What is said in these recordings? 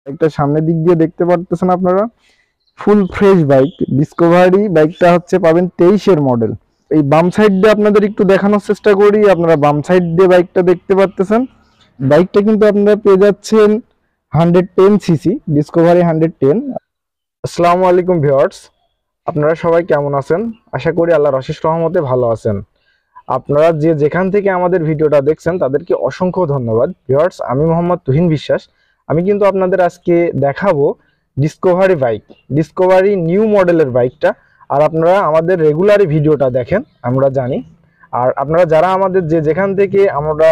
একটা সামনের দিক দিয়ে দেখতে পারতেছেন আপনারা ফুল ফ্রেশ বাইক ডিসকভারি বাইকটা হচ্ছে পাবেন 23-এর মডেল। এই বাম সাইড দিয়ে আপনাদের একটু দেখানোর চেষ্টা করি, আপনারা বাম সাইড দিয়ে বাইকটা দেখতে পারতেছেন। বাইকটা কিন্তু আপনারা পেয়ে যাচ্ছেন 110 সিসি ডিসকভারি 110। আসসালামু আলাইকুম ভিউয়ার্স, আপনারা সবাই কেমন আছেন? আশা করি আল্লাহর অশেষ রহমতে ভালো আছেন। আপনারা যেখান থেকে আমাদের ভিডিওটা দেখছেন তাদেরকে অসংখ্য ধন্যবাদ। ভিউয়ার্স, আমি মোহাম্মদ তুহিন বিশ্বাস। আমি কিন্তু আপনাদের আজকে দেখাবো ডিসকভারি বাইক, ডিসকভারি নিউ মডেলের বাইকটা। আর আপনারা আমাদের রেগুলারই ভিডিওটা দেখেন, আমরা জানি। আর আপনারা যারা আমাদের যেখান থেকে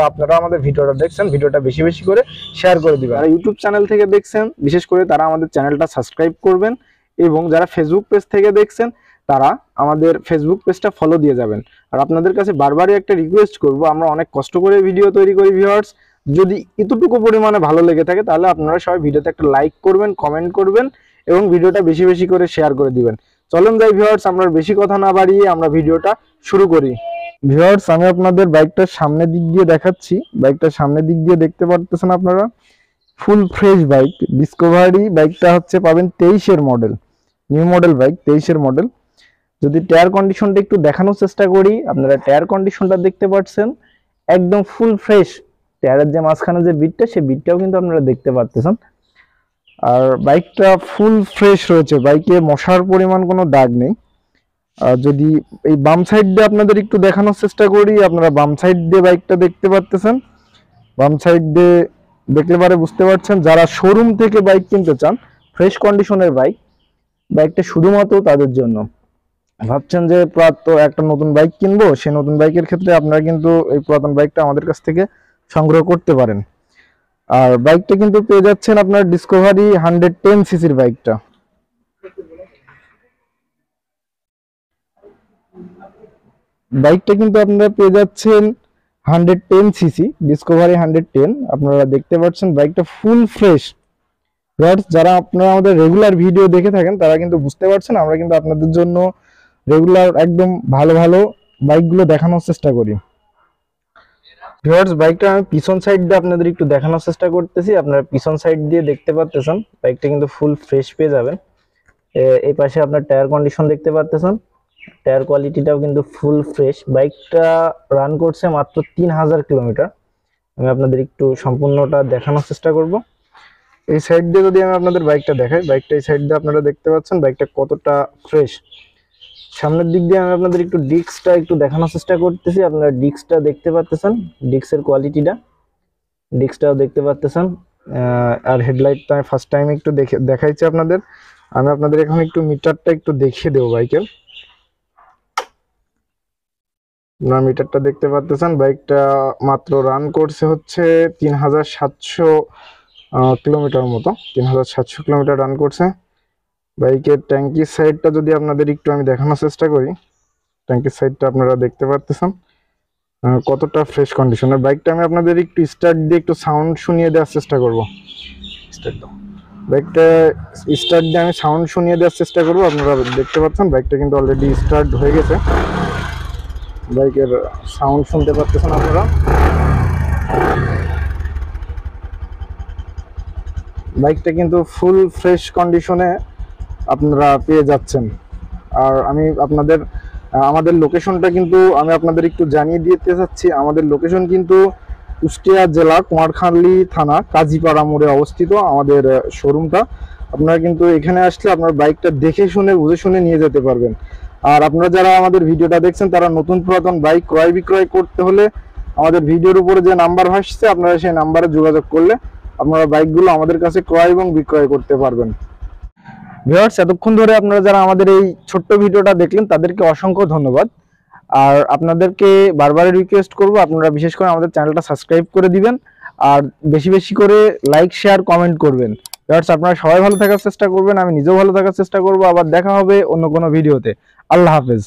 আপনারা আমাদের ভিডিওটা দেখছেন, ভিডিওটা বেশি বেশি করে শেয়ার করে দিবেন। আর ইউটিউব চ্যানেল থেকে দেখছেন বিশেষ করে তারা আমাদের চ্যানেলটা সাবস্ক্রাইব করবেন, এবং যারা ফেসবুক পেজ থেকে দেখছেন তারা আমাদের ফেসবুক পেজটা ফলো দিয়ে যাবেন। আর আপনাদের কাছে বারবারই একটা রিকোয়েস্ট করব, আমরা অনেক কষ্ট করে ভিডিও তৈরি করি ভিউয়ার্স, যদি এতটুকু পরিমাণে ভালো লেগে থাকে তাহলে আপনারা সবাই ভিডিওতে একটা লাইক করবেন, কমেন্ট করবেন এবং ভিডিওটা বেশি বেশি করে শেয়ার করে দিবেন। চলুন যাই ভিউয়ার্স, আমরা বেশি কথা না বাড়িয়ে আমরা ভিডিওটা শুরু করি। ভিউয়ার্স, আমি আপনাদের বাইকটার সামনের দিক দিয়ে দেখাচ্ছি। বাইকটার সামনের দিক দিয়ে দেখতে পারতেছেন আপনারা ফুল ফ্রেশ বাইক ডিসকভারি বাইকটা হচ্ছে পাবেন 23-এর মডেল, নিউ মডেল বাইক 23-এর মডেল। যদি টায়ার কন্ডিশনটা একটু দেখানোর চেষ্টা করি, আপনারা টায়ার কন্ডিশনটা দেখতে পাচ্ছেন একদম ফুল ফ্রেশ। টায়ারের যে মাঝখানে যে বিটটা, সেই বিটটাও কিন্তু আপনারা দেখতে পাচ্ছেন। আর বাইকটা ফুল ফ্রেশ রয়েছে, বাইকে মশার পরিমাণ কোনো দাগ নেই। আর যদি এই বাম সাইড দিয়ে আপনাদের একটু দেখানোর চেষ্টা করি, আপনারা বাম সাইড দিয়ে বাইকটা দেখতে পাচ্ছেন। বাম সাইড দিয়ে দেখলে পারে বুঝতে পারছেন, যারা শোরুম থেকে বাইক কিনতে চান ফ্রেশ কন্ডিশনের বাইক, বাইকটা শুধুমাত্র তাদের জন্য। ভাবছেন যে একটা নতুন বাইক কিনবো, সেই নতুন বাইকের ক্ষেত্রে আপনারা কিন্তু এই পুরাতন বাইকটা আমাদের কাছ থেকে সংগ্রহ করতে পারেন। আর বাইকটা কিন্তু পেয়ে যাচ্ছেন আপনার ডিসকভারি 110 সিসির বাইকটা। বাইকটা কিন্তু আপনারা পেয়ে যাচ্ছেন 110 সিসি ডিসকভারি 110। আপনারা দেখতে পাচ্ছেন বাইকটা ফুল ফ্রেশ। যারা আপনারা আমাদের রেগুলার ভিডিও দেখে থাকেন তারা কিন্তু বুঝতে পারছেন, আমরা কিন্তু আপনাদের জন্য রেগুলার একদম ভালো ভালো বাইকগুলো দেখানোর চেষ্টা করি। ভিউয়ার্স, বাইকটা আমি পিছন সাইড দিয়ে আপনাদের একটু দেখানোর চেষ্টা করতেছি। আপনারা পিছন সাইড দিয়ে দেখতে পাচ্ছেন বাইকটা কিন্তু ফুল ফ্রেশ পেয়ে যাবেন। এই পাশে আপনার টায়ার কন্ডিশন দেখতে পাচ্ছেন, টায়ার কোয়ালিটিটাও কিন্তু ফুল ফ্রেশ। বাইকটা রান করছে মাত্র 3000 কিলোমিটার। আমি আপনাদের একটু সম্পূর্ণটা দেখানোর চেষ্টা করব। এই সাইড দিয়ে যদি আমি আপনাদের বাইকটা দেখাই, বাইকটা এই সাইড দিয়ে আপনারা দেখতে পাচ্ছেন বাইকটা কতটা ফ্রেশ। সামনের দিক দিয়ে আমি আপনাদের একটু ডিস্কটা একটু দেখানোর চেষ্টা করতেছি। আপনারা ডিস্কটা দেখতে পাচ্ছেন, ডিস্কের কোয়ালিটিটা, ডিস্কটাও দেখতে পাচ্ছেন। আর হেডলাইটটা আমি ফার্স্ট টাইম একটু দেখাইছি আপনাদের। আমি আপনাদের এখন একটু মিটারটা একটু দেখিয়ে দেবো বাইকের। আপনারা মিটারটা দেখতে পাচ্ছেন, বাইকটা মাত্র রান করছে হচ্ছে 3700 কিলোমিটার মতো, 3700 কিলোমিটার রান করছে। বাইকের ট্যাঙ্কির সাইডটা যদি আপনাদের একটু আমি দেখানোর চেষ্টা করি, ট্যাঙ্কির সাইডটা আপনারা দেখতে পাচ্ছেন কতটা ফ্রেশ কন্ডিশনের। বাইকটা আমি আপনাদের একটু স্টার্ট দিয়ে একটু সাউন্ড শুনিয়ে দেওয়ার চেষ্টা করব। বাইকটা স্টার্ট দিয়ে আমি সাউন্ড শুনিয়ে দেওয়ার চেষ্টা করব। আপনারা দেখতে পাচ্ছেন বাইকটা কিন্তু অলরেডি স্টার্ট হয়ে গেছে। বাইকের সাউন্ড শুনতে পাচ্ছেন আপনারা। বাইকটা কিন্তু ফুল ফ্রেশ কন্ডিশনে আপনারা পেয়ে যাচ্ছেন। আর আমি আমাদের লোকেশনটা কিন্তু আমি আপনাদের একটু জানিয়ে দিতে চাচ্ছি। আমাদের লোকেশন কিন্তু কুষ্টিয়া জেলা কুমারখালী থানা কাজীপাড়া মোড়ে অবস্থিত আমাদের শোরুমটা। আপনারা কিন্তু এখানে আসলে আপনার বাইকটা দেখে শুনে বুঝে শুনে নিয়ে যেতে পারবেন। আর আপনারা যারা আমাদের ভিডিওটা দেখছেন তারা নতুন পুরাতন বাইক ক্রয় বিক্রয় করতে হলে আমাদের ভিডিওর উপরে যে নাম্বার ভাসছে আপনারা সেই নাম্বারে যোগাযোগ করলে আপনারা বাইকগুলো আমাদের কাছে ক্রয় এবং বিক্রয় করতে পারবেন। ভিউয়ার্স, এতক্ষণ ধরে আপনারা যারা আমাদের এই ছোট্ট ভিডিওটা দেখলেন তাদেরকে অসংখ্য ধন্যবাদ। আর আপনাদেরকে বারবার রিকোয়েস্ট করব, আপনারা বিশেষ করে আমাদের চ্যানেলটা সাবস্ক্রাইব করে দিবেন আর বেশি বেশি করে লাইক শেয়ার কমেন্ট করবেন। ভিউয়ার্স, আপনারা সবাই ভালো থাকার চেষ্টা করবেন, আমি নিজেও ভালো থাকার চেষ্টা করব। আবার দেখা হবে অন্য কোনো ভিডিওতে। আল্লাহ হাফেজ।